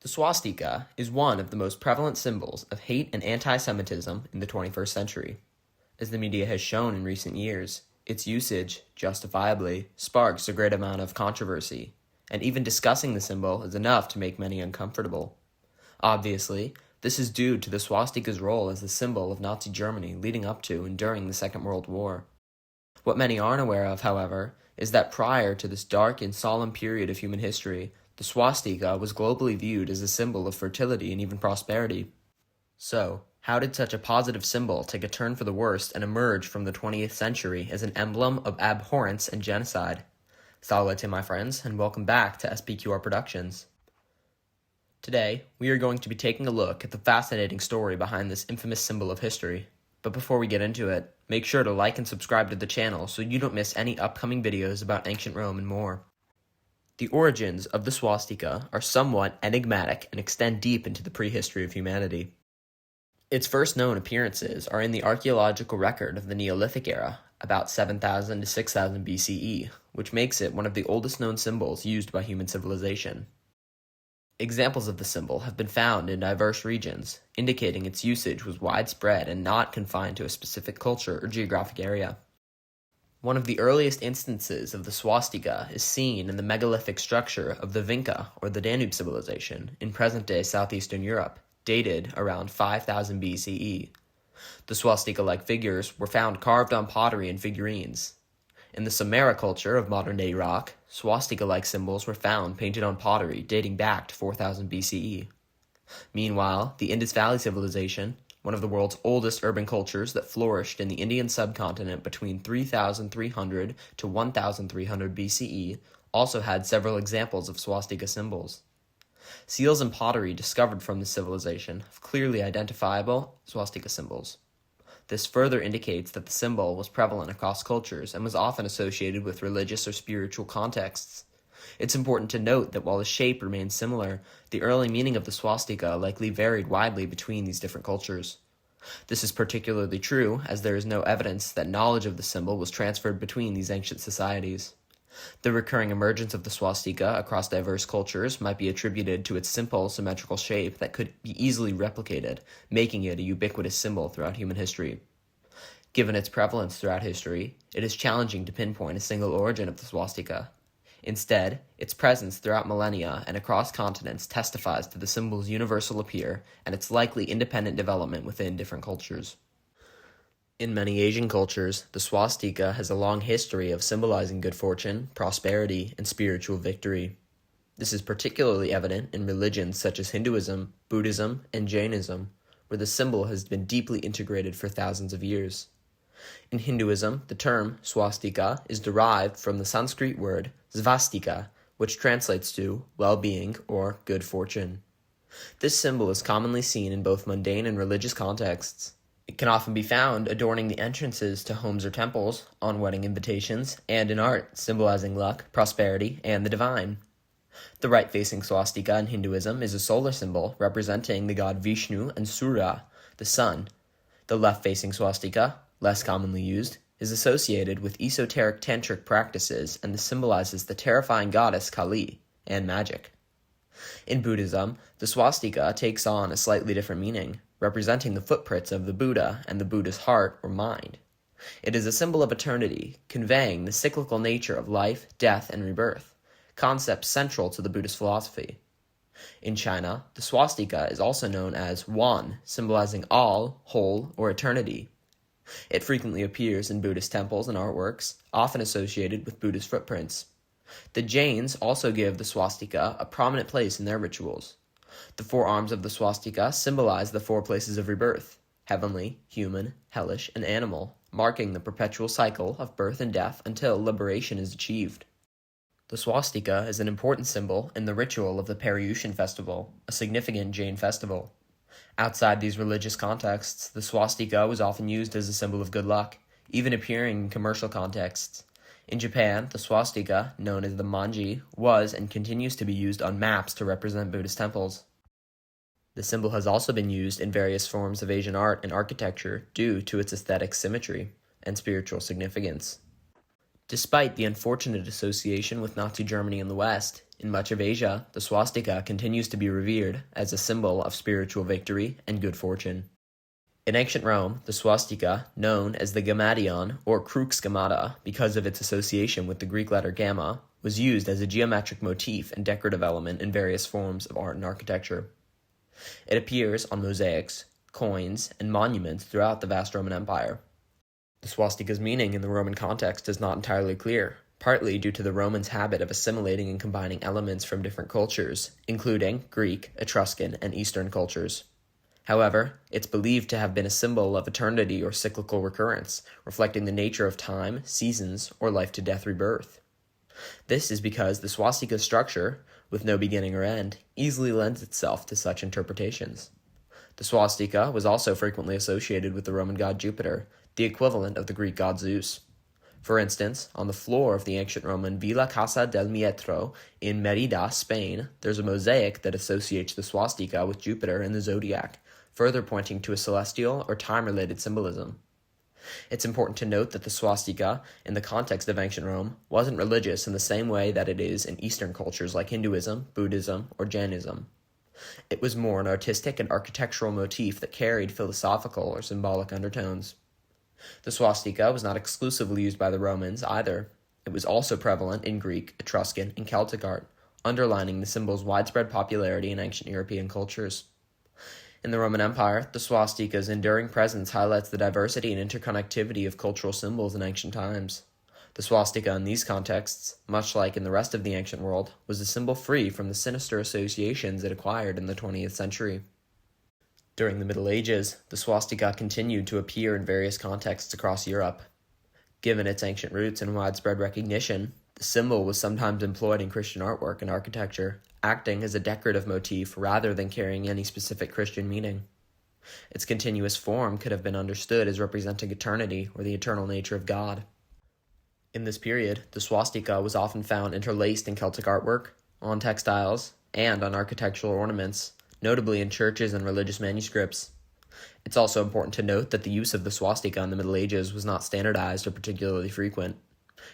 The swastika is one of the most prevalent symbols of hate and anti-Semitism in the 21st century. As the media has shown in recent years, its usage, justifiably, sparks a great amount of controversy, and even discussing the symbol is enough to make many uncomfortable. Obviously, this is due to the swastika's role as the symbol of Nazi Germany leading up to and during the Second World War. What many aren't aware of, however, is that prior to this dark and solemn period of human history, the swastika was globally viewed as a symbol of fertility and even prosperity. So, how did such a positive symbol take a turn for the worst and emerge from the 20th century as an emblem of abhorrence and genocide? Salvete, my friends, and welcome back to S.P.Q.R. Productions. Today, we are going to be taking a look at the fascinating story behind this infamous symbol of history. But before we get into it, make sure to like and subscribe to the channel so you don't miss any upcoming videos about ancient Rome and more. The origins of the swastika are somewhat enigmatic and extend deep into the prehistory of humanity. Its first known appearances are in the archaeological record of the Neolithic era, about 7000 to 6000 BCE, which makes it one of the oldest known symbols used by human civilization. Examples of the symbol have been found in diverse regions, indicating its usage was widespread and not confined to a specific culture or geographic area. One of the earliest instances of the swastika is seen in the megalithic structure of the Vinca, or the Danube civilization, in present-day southeastern Europe, dated around 5000 BCE. The swastika-like figures were found carved on pottery and figurines. In the Samara culture of modern-day Iraq, swastika-like symbols were found painted on pottery dating back to 4000 BCE. Meanwhile, the Indus Valley civilization, one of the world's oldest urban cultures that flourished in the Indian subcontinent between 3300 to 1300 BCE, also had several examples of swastika symbols. Seals and pottery discovered from this civilization have clearly identifiable swastika symbols. This further indicates that the symbol was prevalent across cultures and was often associated with religious or spiritual contexts. It's important to note that while the shape remains similar, the early meaning of the swastika likely varied widely between these different cultures. This is particularly true as there is no evidence that knowledge of the symbol was transferred between these ancient societies. The recurring emergence of the swastika across diverse cultures might be attributed to its simple, symmetrical shape that could be easily replicated, making it a ubiquitous symbol throughout human history. Given its prevalence throughout history, it is challenging to pinpoint a single origin of the swastika. Instead, its presence throughout millennia and across continents testifies to the symbol's universal appeal and its likely independent development within different cultures. In many Asian cultures, the swastika has a long history of symbolizing good fortune, prosperity, and spiritual victory. This is particularly evident in religions such as Hinduism, Buddhism, and Jainism, where the symbol has been deeply integrated for thousands of years. In Hinduism, the term swastika is derived from the Sanskrit word svastika, which translates to well-being or good fortune. This symbol is commonly seen in both mundane and religious contexts. It can often be found adorning the entrances to homes or temples, on wedding invitations, and in art, symbolizing luck, prosperity, and the divine. The right-facing swastika in Hinduism is a solar symbol representing the god Vishnu and Surya, the sun. The left-facing swastika, less commonly used, is associated with esoteric tantric practices and symbolizes the terrifying goddess Kali and magic. In Buddhism, the swastika takes on a slightly different meaning, representing the footprints of the Buddha and the Buddha's heart or mind. It is a symbol of eternity, conveying the cyclical nature of life, death, and rebirth, concepts central to the Buddhist philosophy. In China, the swastika is also known as Wan, symbolizing all, whole, or eternity. It frequently appears in Buddhist temples and artworks, often associated with Buddhist footprints. The Jains also give the swastika a prominent place in their rituals. The four arms of the swastika symbolize the four places of rebirth: heavenly, human, hellish, and animal, marking the perpetual cycle of birth and death until liberation is achieved. The swastika is an important symbol in the ritual of the Paryushan festival, a significant Jain festival. Outside these religious contexts, the swastika was often used as a symbol of good luck, even appearing in commercial contexts. In Japan, the swastika, known as the manji, was and continues to be used on maps to represent Buddhist temples. The symbol has also been used in various forms of Asian art and architecture due to its aesthetic symmetry and spiritual significance. Despite the unfortunate association with Nazi Germany in the West, In much of Asia, the swastika continues to be revered as a symbol of spiritual victory and good fortune. In ancient Rome, the swastika, known as the gammadion or crux gammata because of its association with the Greek letter gamma, was used as a geometric motif and decorative element in various forms of art and architecture. It appears on mosaics, coins, and monuments throughout the vast Roman Empire. The swastika's meaning in the Roman context is not entirely clear, partly due to the Romans' habit of assimilating and combining elements from different cultures, including Greek, Etruscan, and Eastern cultures. However, it's believed to have been a symbol of eternity or cyclical recurrence, reflecting the nature of time, seasons, or life-to-death rebirth. This is because the swastika's structure, with no beginning or end, easily lends itself to such interpretations. The swastika was also frequently associated with the Roman god Jupiter, the equivalent of the Greek god Zeus. For instance, on the floor of the ancient Roman Villa Casa del Mietro in Merida, Spain, there's a mosaic that associates the swastika with Jupiter and the zodiac, further pointing to a celestial or time-related symbolism. It's important to note that the swastika, in the context of ancient Rome, wasn't religious in the same way that it is in Eastern cultures like Hinduism, Buddhism, or Jainism. It was more an artistic and architectural motif that carried philosophical or symbolic undertones. The swastika was not exclusively used by the Romans either. It was also prevalent in Greek, Etruscan, and Celtic art, underlining the symbol's widespread popularity in ancient European cultures. In the Roman Empire, the swastika's enduring presence highlights the diversity and interconnectivity of cultural symbols in ancient times. The swastika in these contexts, much like in the rest of the ancient world, was a symbol free from the sinister associations it acquired in the 20th century. During the Middle Ages, the swastika continued to appear in various contexts across Europe. Given its ancient roots and widespread recognition, the symbol was sometimes employed in Christian artwork and architecture, acting as a decorative motif rather than carrying any specific Christian meaning. Its continuous form could have been understood as representing eternity or the eternal nature of God. In this period, the swastika was often found interlaced in Celtic artwork, on textiles, and on architectural ornaments, notably in churches and religious manuscripts. It's also important to note that the use of the swastika in the Middle Ages was not standardized or particularly frequent.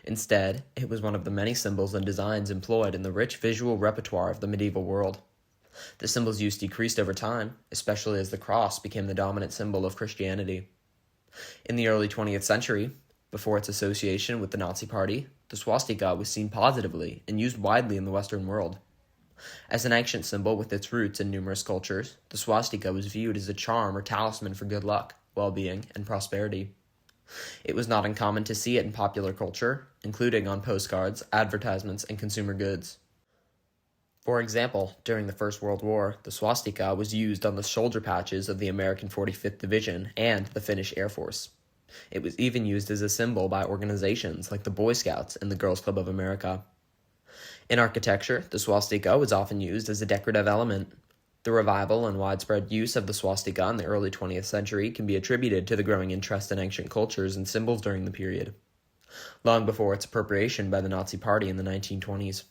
Instead, it was one of the many symbols and designs employed in the rich visual repertoire of the medieval world. The symbol's use decreased over time, especially as the cross became the dominant symbol of Christianity. In the early 20th century, before its association with the Nazi Party, the swastika was seen positively and used widely in the Western world. As an ancient symbol with its roots in numerous cultures, the swastika was viewed as a charm or talisman for good luck, well-being, and prosperity. It was not uncommon to see it in popular culture, including on postcards, advertisements, and consumer goods. For example, during the First World War, the swastika was used on the shoulder patches of the American 45th Division and the Finnish Air Force. It was even used as a symbol by organizations like the Boy Scouts and the Girls Club of America. In architecture, the swastika was often used as a decorative element. The revival and widespread use of the swastika in the early 20th century can be attributed to the growing interest in ancient cultures and symbols during the period, long before its appropriation by the Nazi Party in the 1920s.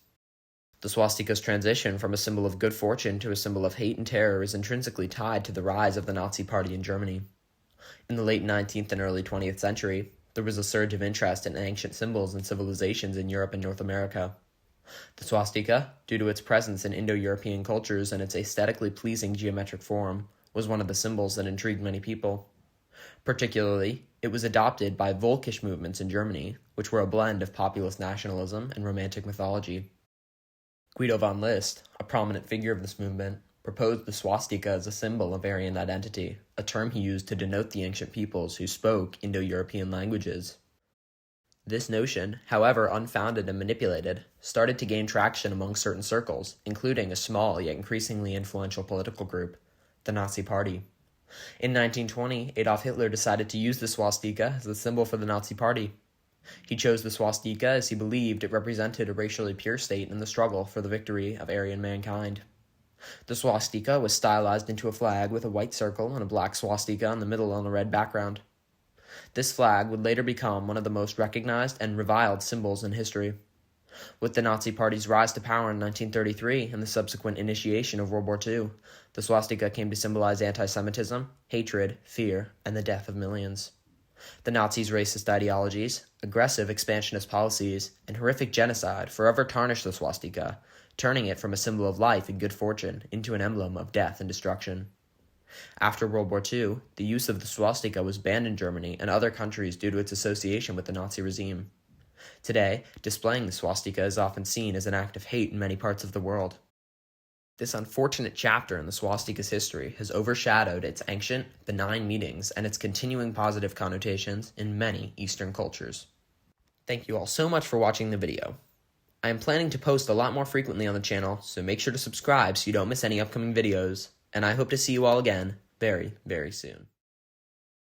The swastika's transition from a symbol of good fortune to a symbol of hate and terror is intrinsically tied to the rise of the Nazi Party in Germany. In the late 19th and early 20th century, there was a surge of interest in ancient symbols and civilizations in Europe and North America. The swastika, due to its presence in Indo-European cultures and its aesthetically pleasing geometric form, was one of the symbols that intrigued many people. Particularly, it was adopted by Volkisch movements in Germany, which were a blend of populist nationalism and romantic mythology. Guido von List, a prominent figure of this movement, proposed the swastika as a symbol of Aryan identity, a term he used to denote the ancient peoples who spoke Indo-European languages. This notion, however unfounded and manipulated, started to gain traction among certain circles, including a small yet increasingly influential political group, the Nazi Party. In 1920, Adolf Hitler decided to use the swastika as the symbol for the Nazi Party. He chose the swastika as he believed it represented a racially pure state in the struggle for the victory of Aryan mankind. The swastika was stylized into a flag with a white circle and a black swastika in the middle on a red background. This flag would later become one of the most recognized and reviled symbols in history. With the Nazi Party's rise to power in 1933 and the subsequent initiation of World War II, the swastika came to symbolize anti-Semitism, hatred, fear, and the death of millions. The Nazis' racist ideologies, aggressive expansionist policies, and horrific genocide forever tarnished the swastika, turning it from a symbol of life and good fortune into an emblem of death and destruction. After World War II, the use of the swastika was banned in Germany and other countries due to its association with the Nazi regime. Today, displaying the swastika is often seen as an act of hate in many parts of the world. This unfortunate chapter in the swastika's history has overshadowed its ancient, benign meanings and its continuing positive connotations in many Eastern cultures. Thank you all so much for watching the video. I am planning to post a lot more frequently on the channel, so make sure to subscribe so you don't miss any upcoming videos, and I hope to see you all again very, very soon.